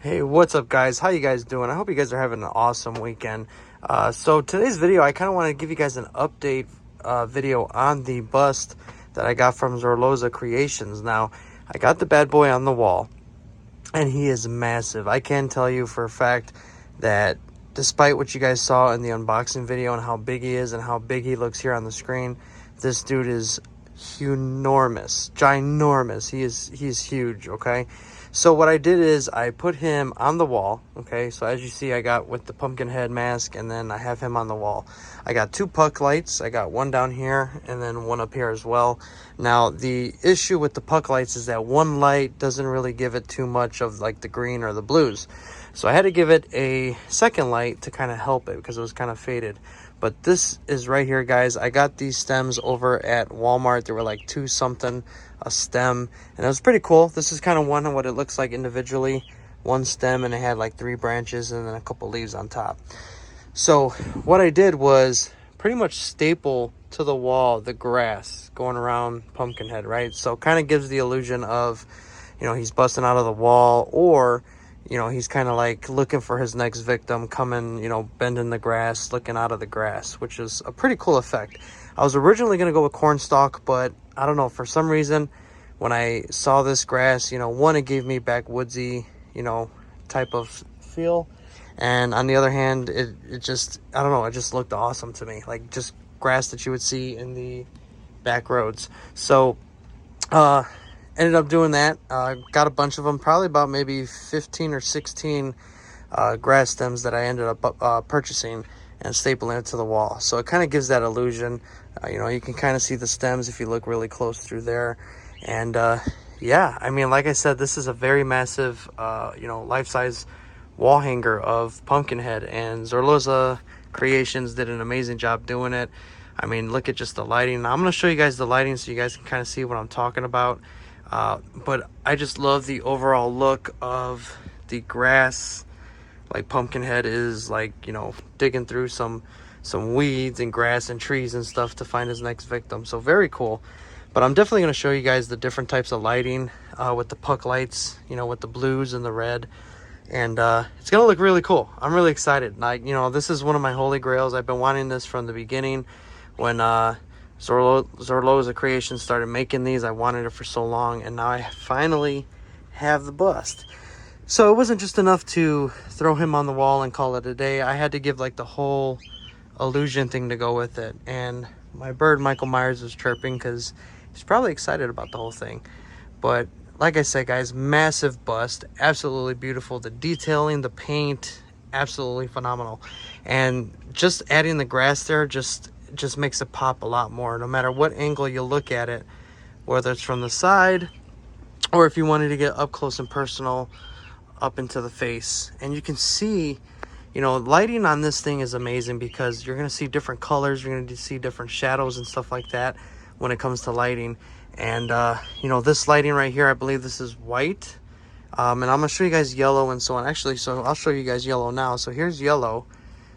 Hey, what's up guys? How you guys doing? I hope you guys are having an awesome weekend. So today's video, I kind of want to give you guys an update video on the bust that I got from Zorloza Creations. Now, I got the bad boy on the wall, and he is massive. I can tell you for a fact that despite what you guys saw in the unboxing video and how big he is and how big he looks here on the screen, this dude is enormous, ginormous. He is huge, okay? So what I did is I put him on the wall, okay? So as you see, I got with the Pumpkinhead mask, and then I have him on the wall. I got two puck lights. I got one down here and then one up here as well. Now, the issue with the puck lights is that one light doesn't really give it too much of like the green or the blues. So I had to give it a second light to kind of help it because it was kind of faded. But this is right here, guys. I got these stems over at Walmart. They were like $2 something a stem, and it was pretty cool. This is kind of one of what it looks like individually. One stem, and it had like 3 branches and then a couple leaves on top. So what I did was pretty much staple to the wall the grass going around Pumpkinhead, right? So kind of gives the illusion of, you know, he's busting out of the wall, or you know, he's kind of like looking for his next victim, coming, you know, bending the grass, looking out of the grass, which is a pretty cool effect. I was originally going to go with cornstalk, but I don't know, for some reason, when I saw this grass, you know, one, it gave me backwoodsy, you know, type of feel. And on the other hand, it just, I don't know, it just looked awesome to me. Like just grass that you would see in the back roads. So, ended up doing that. Got a bunch of them, probably about maybe 15 or 16 grass stems that I ended up purchasing and stapling it to the wall. So it kind of gives that illusion. You know, you can kind of see the stems if you look really close through there. And yeah, I mean, like I said, this is a very massive, you know, life-size wall hanger of Pumpkinhead, and Zorloza Creations did an amazing job doing it. I mean, look at just the lighting. Now, I'm going to show you guys the lighting so you guys can kind of see what I'm talking about. But I just love the overall look of the grass. Like Pumpkinhead is like, you know, digging through some weeds and grass and trees and stuff to find his next victim. So very cool. But I'm definitely going to show you guys the different types of lighting with the puck lights, you know, with the blues and the red. And it's going to look really cool. I'm really excited. Like, you know, this is one of my holy grails. I've been wanting this from the beginning. When Zorloza Creations started making these, I wanted it for so long, and now I finally have the bust. So it wasn't just enough to throw him on the wall and call it a day. I had to give like the whole illusion thing to go with it. And my bird Michael Myers was chirping because he's probably excited about the whole thing. But like I said, guys, massive bust, absolutely beautiful. The detailing, the paint, absolutely phenomenal. And just adding the grass there just makes it pop a lot more, no matter what angle you look at it, whether it's from the side or if you wanted to get up close and personal up into the face. And you can see, you know, lighting on this thing is amazing because you're going to see different colors, you're going to see different shadows and stuff like that when it comes to lighting. And you know, this lighting right here, I believe this is white, and I'm going to show you guys yellow and so on. Actually, so I'll show you guys yellow now. So here's yellow,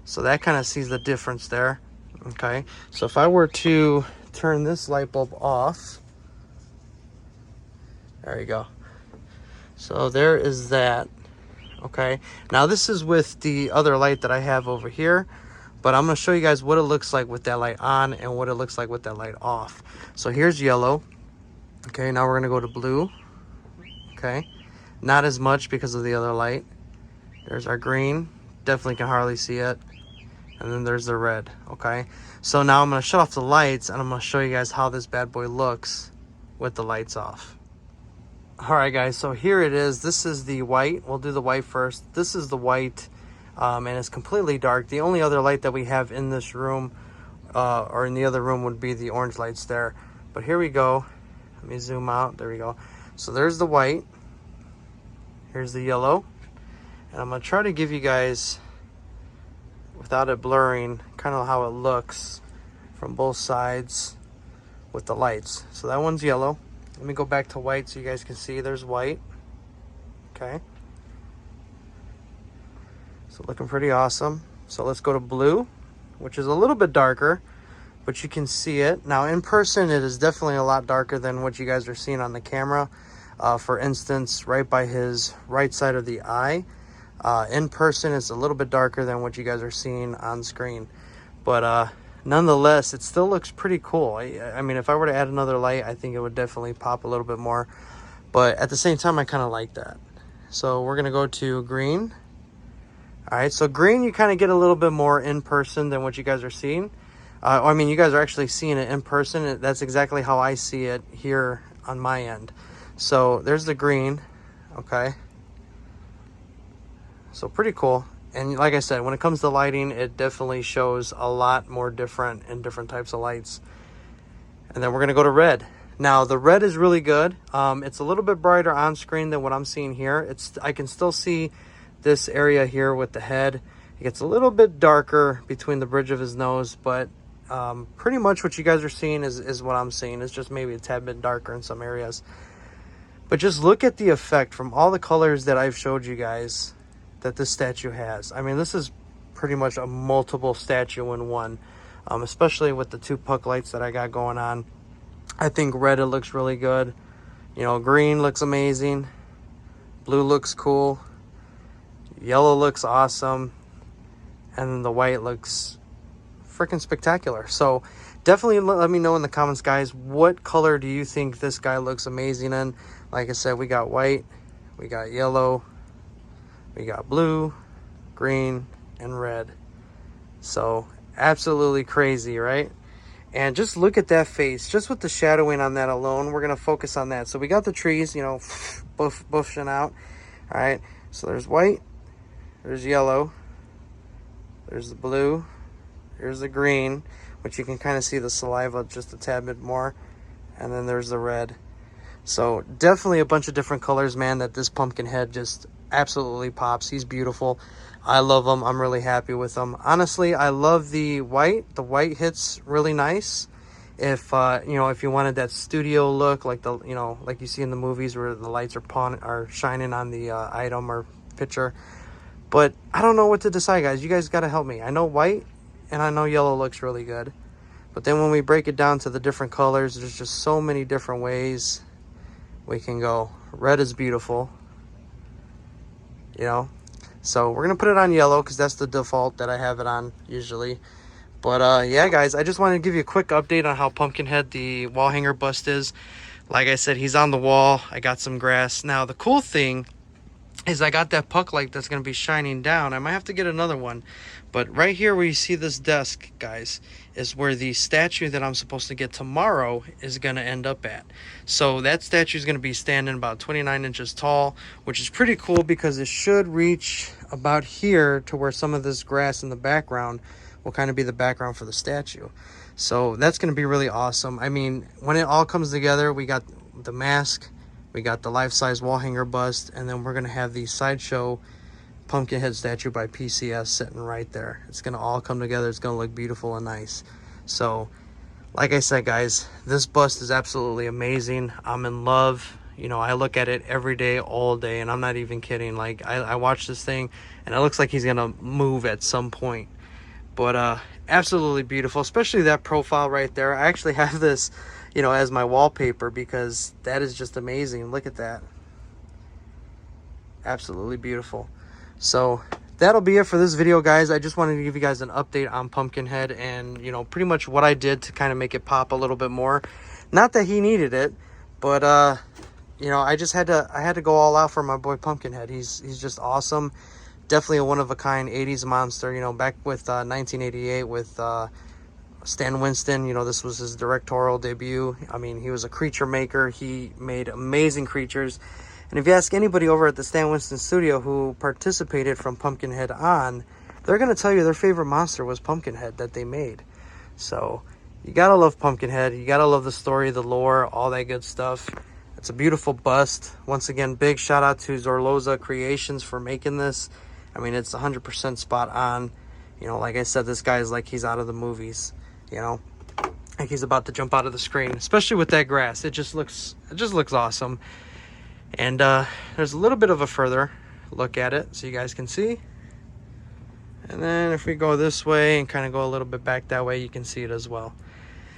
so that kind of sees the difference there. Okay, so if I were to turn this light bulb off, there you go. So there is that. Okay, now this is with the other light that I have over here, but I'm going to show you guys what it looks like with that light on and what it looks like with that light off. So here's yellow. Okay, now we're going to go to blue. Okay, not as much because of the other light. There's our green. Definitely can hardly see it. And then there's the red. Okay, so now I'm going to shut off the lights and I'm going to show you guys how this bad boy looks with the lights off. Alright guys, so here it is. This is the white. We'll do the white first. This is the white, and it's completely dark. The only other light that we have in this room, or in the other room, would be the orange lights there. But here we go. Let me zoom out. There we go. So there's the white. Here's the yellow. And I'm going to try to give you guys, without it blurring, kind of how it looks from both sides with the lights. So that one's yellow. Let me go back to white so you guys can see there's white. Okay. So looking pretty awesome. So let's go to blue, which is a little bit darker, but you can see it. Now in person, it is definitely a lot darker than what you guys are seeing on the camera. For instance, right by his right side of the eye. In person, it's a little bit darker than what you guys are seeing on screen. But nonetheless, it still looks pretty cool. I mean, if I were to add another light, I think it would definitely pop a little bit more. But at the same time, I kind of like that. So we're going to go to green. All right, so green, you kind of get a little bit more in person than what you guys are seeing. I mean, you guys are actually seeing it in person. That's exactly how I see it here on my end. So there's the green, okay? So pretty cool. And like I said, when it comes to lighting, it definitely shows a lot more different in different types of lights. And then we're going to go to red. Now, the red is really good. It's a little bit brighter on screen than what I'm seeing here. I can still see this area here with the head. It gets a little bit darker between the bridge of his nose, but pretty much what you guys are seeing is what I'm seeing. It's just maybe a tad bit darker in some areas. But just look at the effect from all the colors that I've showed you guys that this statue has. I mean, this is pretty much a multiple statue in one, especially with the two puck lights that I got going on. I think red, it looks really good. You know, green looks amazing. Blue looks cool. Yellow looks awesome. And then the white looks freaking spectacular. So definitely let me know in the comments, guys, what color do you think this guy looks amazing in? Like I said, we got white, we got yellow, we got blue, green, and red. So absolutely crazy, right? And just look at that face, just with the shadowing on that alone. We're going to focus on that. So we got the trees, you know, bushing out. All right, so there's white, there's yellow, there's the blue, there's the green, which you can kind of see the saliva just a tad bit more. And then there's the red. So definitely a bunch of different colors, man, that this Pumpkinhead just absolutely pops. He's beautiful. I love him. I'm really happy with him. Honestly, I love the white. The white hits really nice. If you know, if you wanted that studio look, like the, you know, like you see in the movies where the lights are shining on the item or picture. But I don't know what to decide, guys. You guys got to help me. I know white and I know yellow looks really good. But then when we break it down to the different colors, there's just so many different ways we can go. Red is beautiful, you know. So we're going to put it on yellow because that's the default that I have it on usually. But yeah, guys, I just wanted to give you a quick update on how Pumpkinhead, the wall hanger bust, is. Like I said, he's on the wall. I got some grass. Now, the cool thing is I got that puck light that's going to be shining down. I might have to get another one. But right here where you see this desk, guys, is where the statue that I'm supposed to get tomorrow is going to end up at. So that statue is going to be standing about 29 inches tall, which is pretty cool because it should reach about here to where some of this grass in the background will kind of be the background for the statue. So that's going to be really awesome. I mean, when it all comes together, we got the mask, we got the life-size wall hanger bust, and then we're going to have the sideshow Pumpkinhead statue by PCS sitting right there. It's going to all come together. It's going to look beautiful and nice. So, like I said, guys, this bust is absolutely amazing. I'm in love. You know, I look at it every day, all day, and I'm not even kidding. Like, I watch this thing, and it looks like he's going to move at some point. But absolutely beautiful, especially that profile right there. I actually have this, you know, as my wallpaper because that is just amazing. Look at that. Absolutely beautiful. So that'll be it for this video, guys. I just wanted to give you guys an update on Pumpkinhead and, you know, pretty much what I did to kind of make it pop a little bit more. Not that he needed it, but you know, I had to go all out for my boy Pumpkinhead. He's just awesome. Definitely a one-of-a-kind 80s monster, you know, back with 1988 with Stan Winston. You know, this was his directorial debut. I mean, he was a creature maker. He made amazing creatures. And if you ask anybody over at the Stan Winston studio who participated from Pumpkinhead on, they're going to tell you their favorite monster was Pumpkinhead that they made. So you got to love Pumpkinhead. You got to love the story, the lore, all that good stuff. It's a beautiful bust. Once again, big shout out to Zorloza Creations for making this. I mean, it's 100% spot on. You know, like I said, this guy is like he's out of the movies, you know. Like he's about to jump out of the screen, especially with that grass. It just looks awesome. And there's a little bit of a further look at it so you guys can see. And then if we go this way and kind of go a little bit back that way, you can see it as well.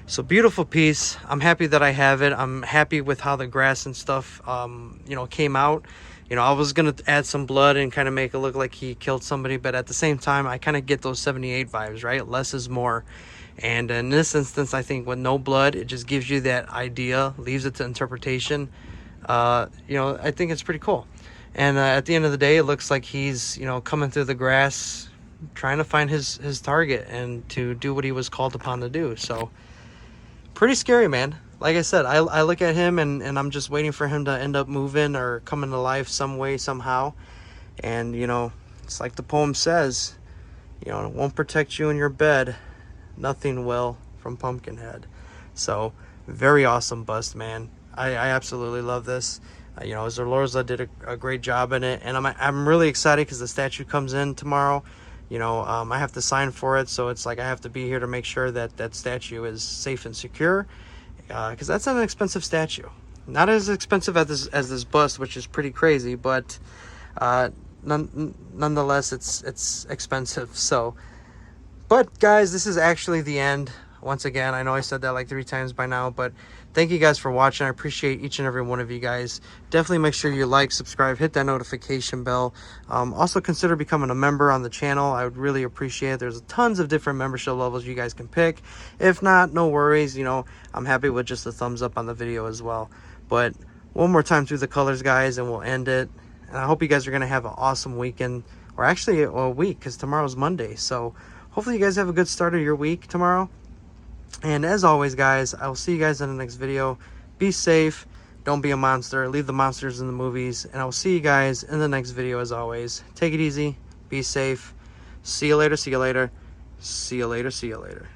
So beautiful piece. I'm happy that I have it. I'm happy with how the grass and stuff, you know, came out. You know, I was going to add some blood and kind of make it look like he killed somebody. But at the same time, I kind of get those 78 vibes, right? Less is more. And in this instance, I think with no blood, it just gives you that idea, leaves it to interpretation. You know, I think it's pretty cool. And at the end of the day, it looks like he's, you know, coming through the grass, trying to find his target and to do what he was called upon to do. So pretty scary, man. Like I said, I look at him and I'm just waiting for him to end up moving or coming to life some way, somehow. And, you know, it's like the poem says, you know, it won't protect you in your bed. Nothing will, from Pumpkinhead. So, very awesome bust, man. I absolutely love this. You know, Zorloza did a great job in it. And I'm really excited because the statue comes in tomorrow. You know, I have to sign for it, so it's like I have to be here to make sure that that statue is safe and secure, because that's an expensive statue. Not as expensive as this bust, which is pretty crazy, but nonetheless, it's expensive. So, but guys, this is actually the end. Once again, I know I said that like 3 times by now, but thank you guys for watching. I appreciate each and every one of you guys. Definitely make sure you like, subscribe, hit that notification bell. Also consider becoming a member on the channel. I would really appreciate it. There's tons of different membership levels you guys can pick. If not, no worries. You know, I'm happy with just a thumbs up on the video as well. But one more time through the colors, guys, and we'll end it. And I hope you guys are going to have an awesome weekend, or actually a week, because tomorrow's Monday. So hopefully you guys have a good start of your week tomorrow. And as always, guys, I will see you guys in the next video. Be safe. Don't be a monster. Leave the monsters in the movies. And I will see you guys in the next video as always. Take it easy. Be safe. See you later. See you later. See you later. See you later.